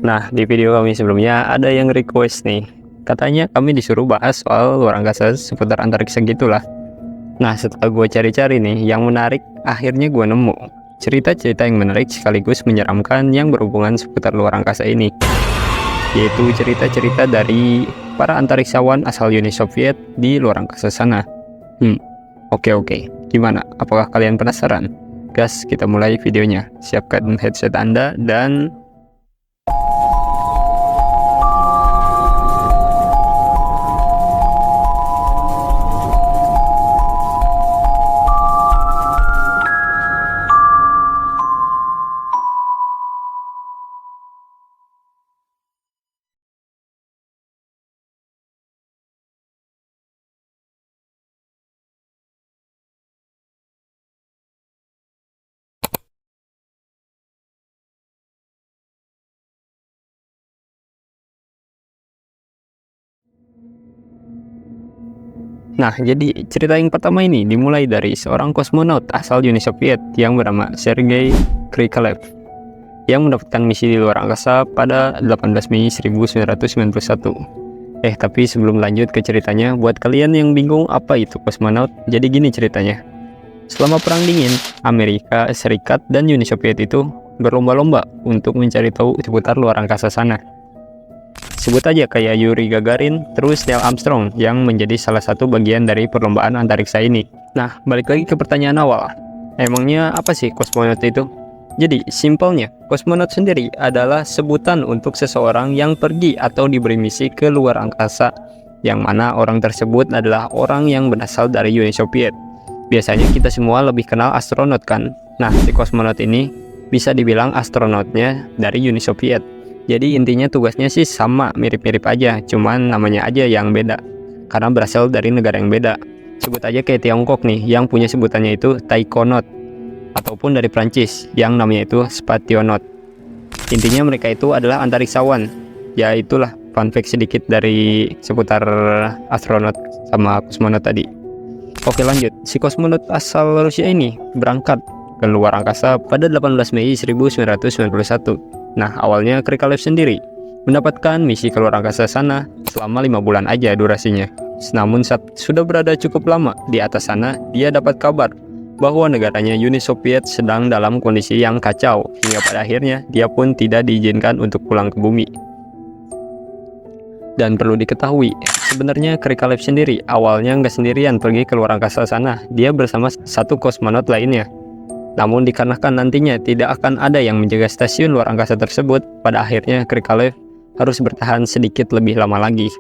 Nah, di video kami sebelumnya ada yang request nih. Katanya kami disuruh bahas soal luar angkasa seputar antariksa gitulah. Nah, setelah gue cari-cari nih, yang menarik, akhirnya gue nemu cerita-cerita yang menarik sekaligus menyeramkan yang berhubungan seputar luar angkasa ini. Yaitu cerita-cerita dari para antariksawan asal Uni Soviet di luar angkasa sana. Oke. Gimana? Apakah kalian penasaran? Gas, kita mulai videonya. Siapkan headset Anda dan... Nah, jadi cerita yang pertama ini dimulai dari seorang kosmonaut asal Uni Soviet yang bernama Sergei Krikalev yang mendapatkan misi di luar angkasa pada 18 Mei 1991. Tapi sebelum lanjut ke ceritanya, buat kalian yang bingung apa itu kosmonaut, jadi gini ceritanya. Selama Perang Dingin, Amerika Serikat dan Uni Soviet itu berlomba-lomba untuk mencari tahu seputar luar angkasa sana. Sebut aja kayak Yuri Gagarin, terus Neil Armstrong yang menjadi salah satu bagian dari perlombaan antariksa ini. Nah, balik lagi ke pertanyaan awal. Emangnya apa sih kosmonaut itu? Jadi, simpelnya, kosmonaut sendiri adalah sebutan untuk seseorang yang pergi atau diberi misi ke luar angkasa, yang mana orang tersebut adalah orang yang berasal dari Uni Soviet. Biasanya kita semua lebih kenal astronot kan? Nah, si kosmonaut ini bisa dibilang astronotnya dari Uni Soviet. Jadi intinya tugasnya sih sama, mirip-mirip aja, cuman namanya aja yang beda, karena berasal dari negara yang beda. Sebut aja kayak Tiongkok nih, yang punya sebutannya itu taikonaut, ataupun dari Prancis, yang namanya itu spationaut. Intinya mereka itu adalah antariksawan. Ya itulah fun fact sedikit dari seputar astronot sama kosmonaut tadi. Oke lanjut, si kosmonaut asal Rusia ini berangkat ke luar angkasa pada 18 Mei 1991. Nah, awalnya Krikalev sendiri mendapatkan misi ke luar angkasa sana selama 5 bulan aja durasinya. Namun saat sudah berada cukup lama di atas sana, dia dapat kabar bahwa negaranya Uni Soviet sedang dalam kondisi yang kacau, hingga pada akhirnya dia pun tidak diizinkan untuk pulang ke bumi. Dan perlu diketahui, sebenarnya Krikalev sendiri awalnya nggak sendirian pergi ke luar angkasa sana, dia bersama satu kosmonaut lainnya. Namun dikarenakan nantinya tidak akan ada yang menjaga stasiun luar angkasa tersebut, pada akhirnya Krikalev harus bertahan sedikit lebih lama lagi.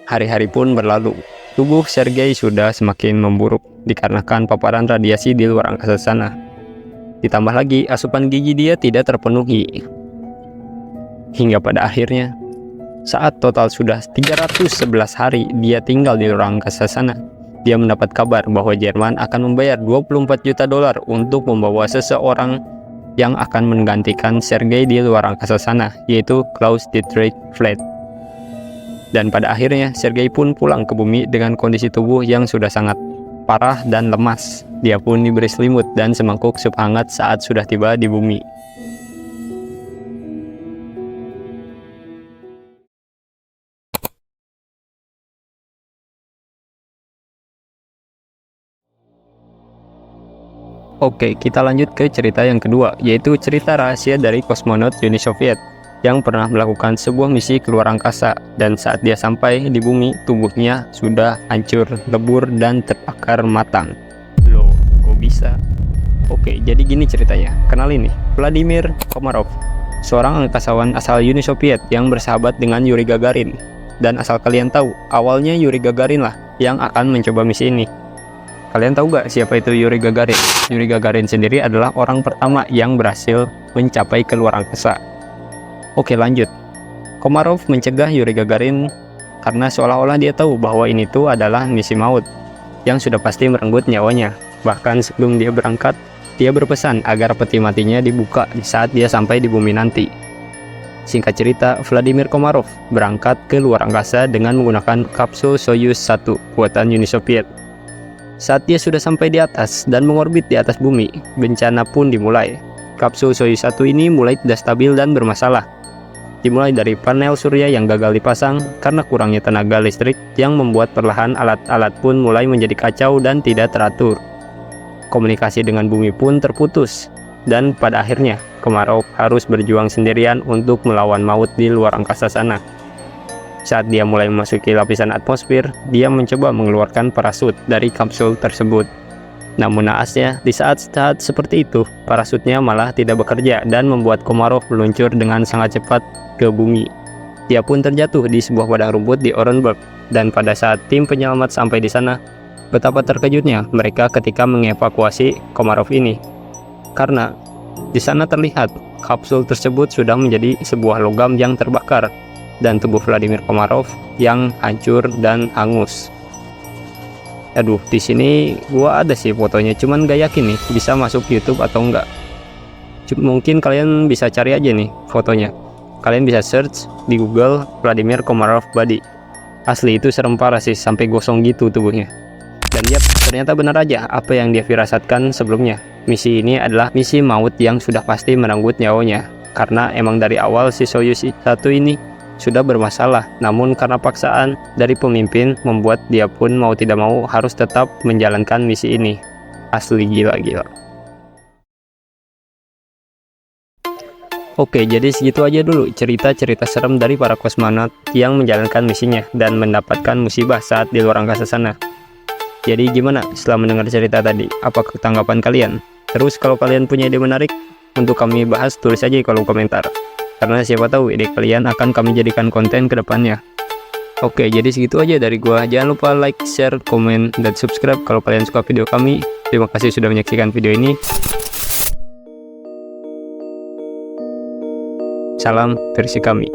Hari-hari pun berlalu. Tubuh Sergei sudah semakin memburuk dikarenakan paparan radiasi di luar angkasa sana. Ditambah lagi asupan gizi dia tidak terpenuhi. Hingga pada akhirnya, saat total sudah 311 hari dia tinggal di luar angkasa sana, dia mendapat kabar bahwa Jerman akan membayar 24 juta dolar untuk membawa seseorang yang akan menggantikan Sergei di luar angkasa sana, yaitu Klaus Dietrich Veit. Dan pada akhirnya Sergei pun pulang ke bumi dengan kondisi tubuh yang sudah sangat parah dan lemas. Dia pun diberi selimut dan semangkuk sup hangat saat sudah tiba di bumi. Oke, kita lanjut ke cerita yang kedua, yaitu cerita rahasia dari kosmonaut Uni Soviet yang pernah melakukan sebuah misi ke luar angkasa, dan saat dia sampai di bumi, tubuhnya sudah hancur, lebur, dan terbakar matang. Loh, kok bisa? Oke, jadi gini ceritanya. Kenalin nih, Vladimir Komarov, seorang angkasawan asal Uni Soviet yang bersahabat dengan Yuri Gagarin. Dan asal kalian tahu, awalnya Yuri Gagarin lah yang akan mencoba misi ini. Kalian tahu gak siapa itu Yuri Gagarin? Yuri Gagarin sendiri adalah orang pertama yang berhasil mencapai ke luar angkasa. Oke lanjut. Komarov mencegah Yuri Gagarin karena seolah-olah dia tahu bahwa ini tuh adalah misi maut yang sudah pasti merenggut nyawanya. Bahkan sebelum dia berangkat, dia berpesan agar peti matinya dibuka saat dia sampai di bumi nanti. Singkat cerita, Vladimir Komarov berangkat ke luar angkasa dengan menggunakan kapsul Soyuz 1 buatan Uni Soviet. Saat dia sudah sampai di atas dan mengorbit di atas bumi, bencana pun dimulai. Kapsul Soyuz 1 ini mulai tidak stabil dan bermasalah. Dimulai dari panel surya yang gagal dipasang karena kurangnya tenaga listrik yang membuat perlahan alat-alat pun mulai menjadi kacau dan tidak teratur. Komunikasi dengan bumi pun terputus, dan pada akhirnya Komarov harus berjuang sendirian untuk melawan maut di luar angkasa sana. Saat dia mulai memasuki lapisan atmosfer, dia mencoba mengeluarkan parasut dari kapsul tersebut. Namun naasnya, di saat-saat seperti itu, parasutnya malah tidak bekerja dan membuat Komarov meluncur dengan sangat cepat ke bumi. Dia pun terjatuh di sebuah padang rumput di Orenburg, dan pada saat tim penyelamat sampai di sana, betapa terkejutnya mereka ketika mengevakuasi Komarov ini. Karena di sana terlihat kapsul tersebut sudah menjadi sebuah logam yang terbakar, dan tubuh Vladimir Komarov yang hancur dan hangus. Aduh, di sini gua ada sih fotonya, cuman gak yakin nih bisa masuk YouTube atau enggak. Mungkin kalian bisa cari aja nih fotonya. Kalian bisa search di Google Vladimir Komarov body. Asli itu serem parah sih, sampai gosong gitu tubuhnya. Dan yap, ternyata benar aja apa yang dia firasatkan sebelumnya. Misi ini adalah misi maut yang sudah pasti merenggut nyawanya. Karena emang dari awal si Soyuz 1 ini sudah bermasalah, namun karena paksaan dari pemimpin membuat dia pun mau tidak mau harus tetap menjalankan misi ini. Asli gila-gila. Oke, jadi segitu aja dulu cerita-cerita serem dari para kosmonot yang menjalankan misinya dan mendapatkan musibah saat di luar angkasa sana. Jadi gimana setelah mendengar cerita tadi? Apa tanggapan kalian? Terus kalau kalian punya ide menarik untuk kami bahas, tulis aja di kolom komentar. Karena siapa tahu ide kalian akan kami jadikan konten ke depannya. Oke, jadi segitu aja dari gua. Jangan lupa like, share, komen, dan subscribe kalau kalian suka video kami. Terima kasih sudah menyaksikan video ini. Salam versi kami.